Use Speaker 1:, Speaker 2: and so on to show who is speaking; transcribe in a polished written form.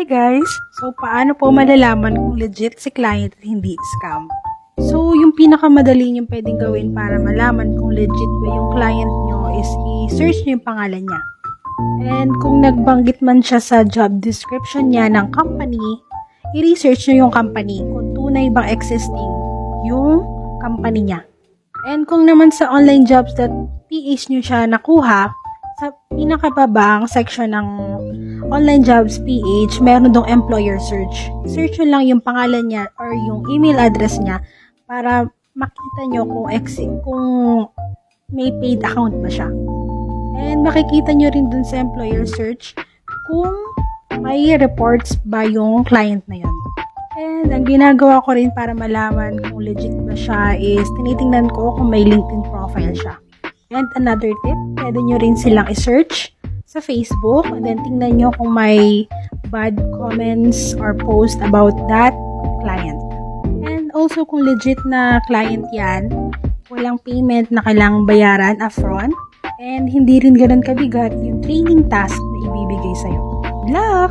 Speaker 1: Hi guys! So, paano po malalaman kung legit si client at hindi scam? So, yung pinakamadali nyo pwedeng gawin para malaman kung legit ba yung client nyo is i-search nyo yung pangalan niya. And kung nagbanggit man siya sa job description niya ng company, i-research nyo yung company kung tunay bang existing yung company niya. And kung naman sa onlinejobs.ph nyo siya nakuha, sa pinakababang section ng online jobs PH, meron dong employer search. Search nyo lang yung pangalan niya or yung email address niya para makita nyo kung may paid account ba siya. And makikita nyo rin dun sa employer search kung may reports ba yung client na yun. And ang ginagawa ko rin para malaman kung legit ba siya is tinitingnan ko kung may LinkedIn profile siya. And another tip, pwede nyo rin silang i-search sa Facebook and then tingnan nyo kung may bad comments or post about that client. And also kung legit na client yan, walang payment na kailangang bayaran upfront and hindi rin ganun kabigat yung training task na ibibigay sa'yo. Good luck!